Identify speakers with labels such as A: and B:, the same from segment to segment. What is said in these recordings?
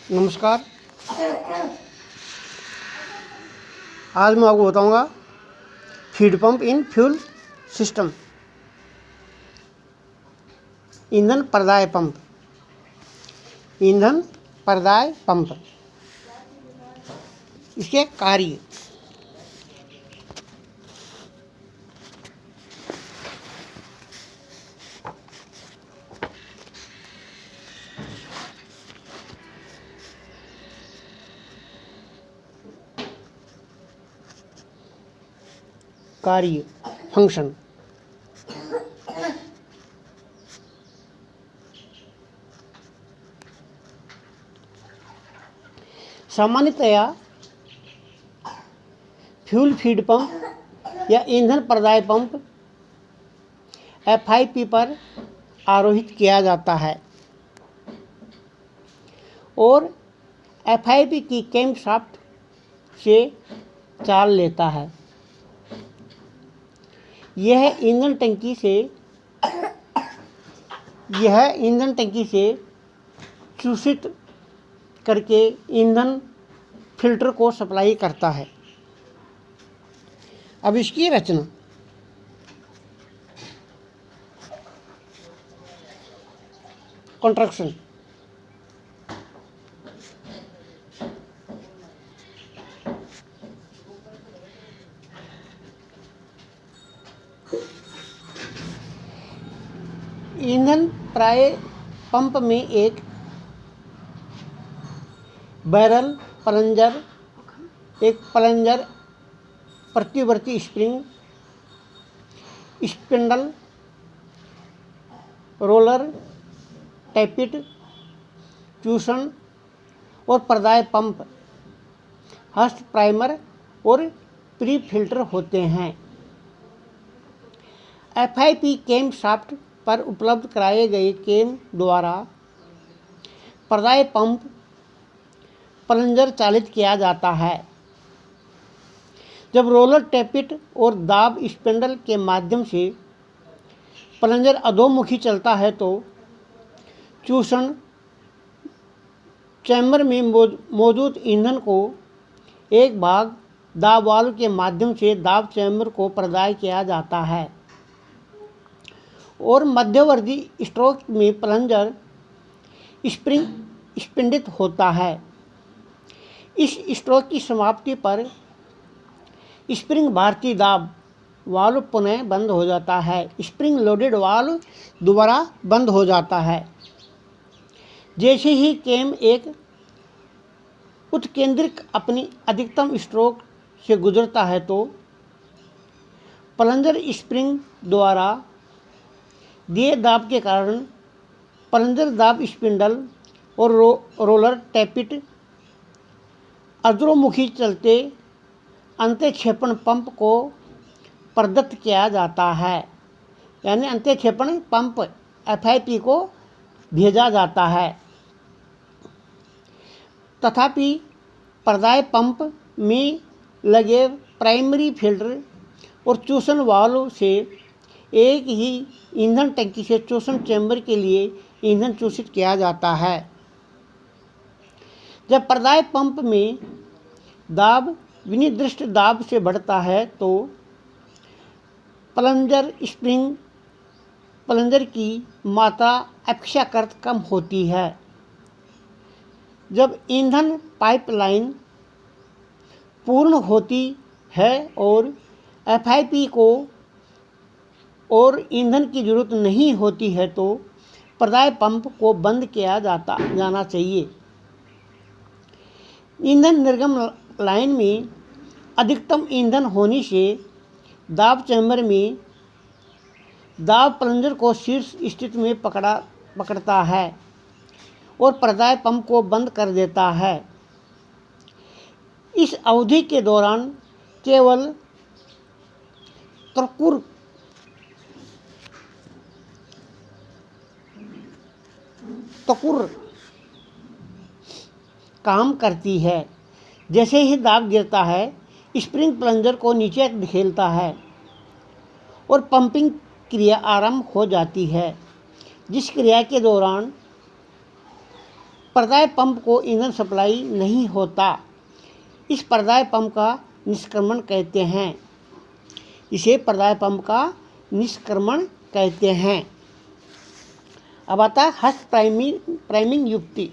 A: नमस्कार। आज मैं आपको बताऊंगा feed pump in fuel system. ईंधन प्रदाय पंप। ईंधन प्रदाय पंप, इसके कार्य। कार्य, फंक्शन। सामान्यतया फ्यूल फीड पंप या ईंधन प्रदाय पंप FIP पर आरोहित किया जाता है और FIP की कैमशाफ्ट से चाल लेता है। यह ईंधन टंकी से चूषित करके ईंधन फिल्टर को सप्लाई करता है। अब इसकी रचना। कंस्ट्रक्शन। ईंधन प्राय पंप में एक बैरल प्लंजर, प्रतिवर्ती स्प्रिंग, स्पिंडल, रोलर, टैपिट, चूषण और प्रदाय पंप, हस्त प्राइमर और प्री फिल्टर होते हैं। FIP कैम शाफ्ट पर उपलब्ध कराए गए कैम द्वारा प्रदाय पंप प्लंजर चालित किया जाता है। जब रोलर, टैपिट और दाब स्पिंडल के माध्यम से प्लंजर अधोमुखी चलता है तो चूषण चैम्बर में मौजूद ईंधन को एक भाग दाब वाल्व के माध्यम से दाब चैम्बर को प्रदाय किया जाता है और मध्यवर्ती स्ट्रोक में प्लंजर स्प्रिंग स्पिंडित होता है। इस स्ट्रोक की समाप्ति पर स्प्रिंग भारतीय दाब वाल्व पुनः बंद हो जाता है। स्प्रिंग लोडेड वाल्व दोबारा बंद हो जाता है। जैसे ही कैम एक उत्केंद्रिक अपनी अधिकतम स्ट्रोक से गुजरता है तो प्लंजर स्प्रिंग द्वारा दिए दाब के कारण प्लंजर दाब स्पिंडल और रोलर टैपिट अधोमुखी चलते अंत्यक्षेपण पंप को प्रदत्त किया जाता है। यानी अंत्यक्षेपण पंप FIP को भेजा जाता है। तथापि प्रदाय पंप में लगे प्राइमरी फिल्टर और चूषण वाल्व से एक ही ईंधन टंकी से चूषण चैम्बर के लिए ईंधन चूषित किया जाता है। जब प्रदाय पंप में दाब विनिर्दिष्ट दाब से बढ़ता है तो प्लंजर की मात्रा अपेक्षाकृत कम होती है। जब ईंधन पाइपलाइन पूर्ण होती है और FIP को और ईंधन की जरूरत नहीं होती है तो प्रदाय पंप को बंद किया जाना चाहिए। ईंधन निर्गम लाइन में अधिकतम ईंधन होने से दाब चैम्बर में दाब प्लंजर को शीर्ष स्थिति में पकड़ता है और प्रदाय पंप को बंद कर देता है। इस अवधि के दौरान केवल तकुर काम करती है। जैसे ही दाब गिरता है स्प्रिंग प्लंजर को नीचे धकेलता है और पंपिंग क्रिया आरंभ हो जाती है, जिस क्रिया के दौरान पर्दाय पंप को ईंधन सप्लाई नहीं होता। इस पर्दाय पंप का निष्क्रमण कहते हैं। इसे पर्दाय पंप का निष्क्रमण कहते हैं। अब आता है हस्त प्राइमिंग युक्ति।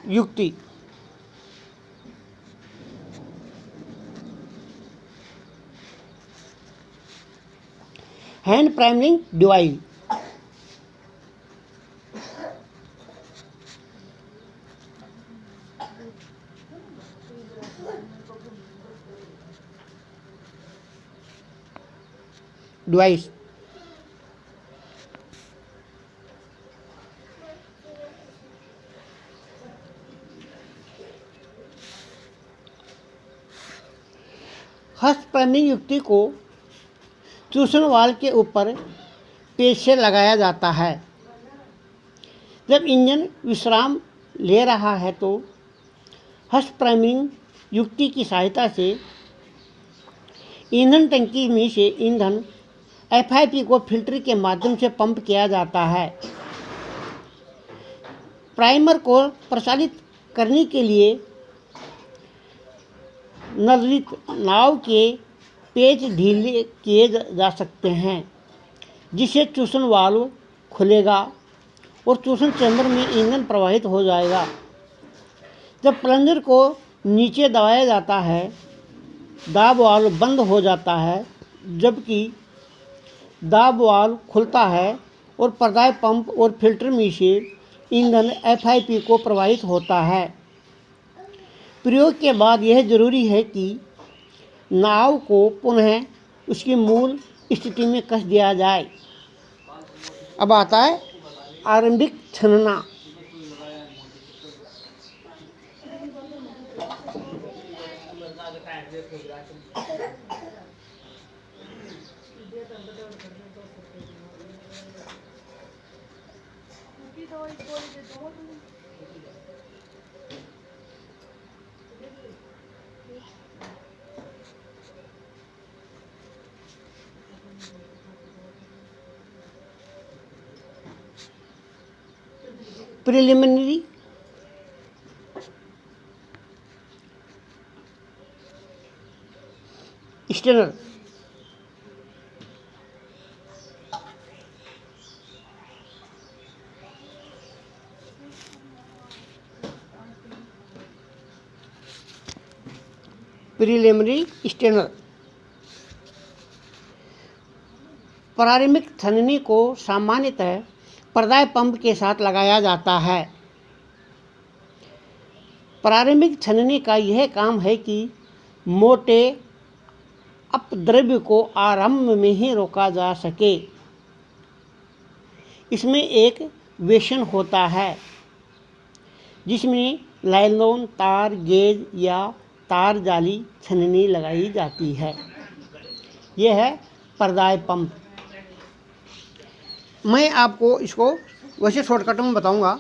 A: युक्ति हैंड प्राइमरिंग डिवाइस हस्त प्राइमरिंग युक्ति को चूषण वाल्व के ऊपर पेच से लगाया जाता है। जब इंजन विश्राम ले रहा है तो हस्त प्राइमरिंग युक्ति की सहायता से ईंधन टंकी में से ईंधन FIP को फिल्टर के माध्यम से पंप किया जाता है। प्राइमर को प्रचालित करने के लिए नवनिर्मित नाव के पेच ढीले किए जा सकते हैं, जिससे चूषण वाल्व खुलेगा और चूषण चैम्बर में ईंधन प्रवाहित हो जाएगा। जब प्लंजर को नीचे दबाया जाता है, दाब वाल्व बंद हो जाता है, जबकि दाब वाल्व खुलता है और पर्दाय पंप और फिल्टर में से ईंधन FIP को प्रवाहित होता है। प्रयोग के बाद यह जरूरी है कि नाव को पुनः उसकी मूल स्थिति में कस दिया जाए। अब आता है आरंभिक छनना। प्रिलिमिनरी स्टेनर प्रिलिमिनरी स्टेनर प्रारंभिक छननी को सामान्यतः पर्दाय पंप के साथ लगाया जाता है। प्रारंभिक छननी का यह काम है कि मोटे अपद्रव्य को आरंभ में ही रोका जा सके। इसमें एक वेसन होता है जिसमें लाइलॉन तार गेज या तार जाली छननी लगाई जाती है। यह है पर्दाय पंप। मैं आपको इसको वैसे शॉर्टकट में बताऊंगा।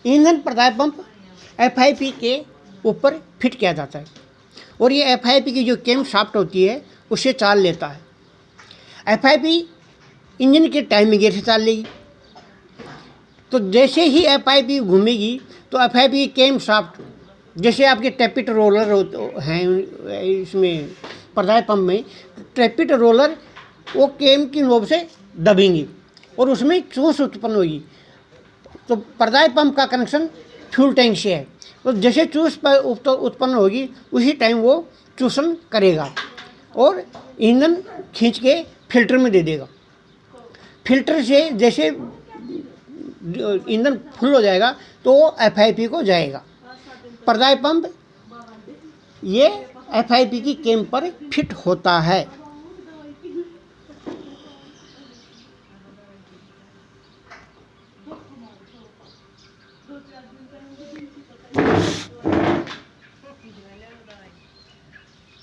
A: ईंधन पर्दाय पंप FIP के ऊपर फिट किया जाता है और ये FIP की जो कैम शाफ्ट होती है उससे चाल लेता है। FIP इंजन के टाइमिंग गियर से चाल लेगी, तो जैसे ही FIP घूमेगी तो FIP की कैम शाफ्ट, जैसे आपके टैपिट रोलर हैं इसमें पर्दाय पंप में, टैपिट रोलर वो कैम की नोब से दबेंगी और उसमें चूस उत्पन्न होगी। तो पर्दाय पंप का कनेक्शन फ्यूल टैंक से है, तो जैसे चूस उत्पन्न होगी उसी टाइम वो चूषण करेगा और ईंधन खींच के फिल्टर में दे देगा। फिल्टर से जैसे ईंधन फुल हो जाएगा तो वो FIP को जाएगा। पर्दाय पंप ये FIP की कैम पर फिट होता है।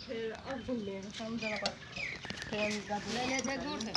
A: फिर अब
B: ले ले देख दूर से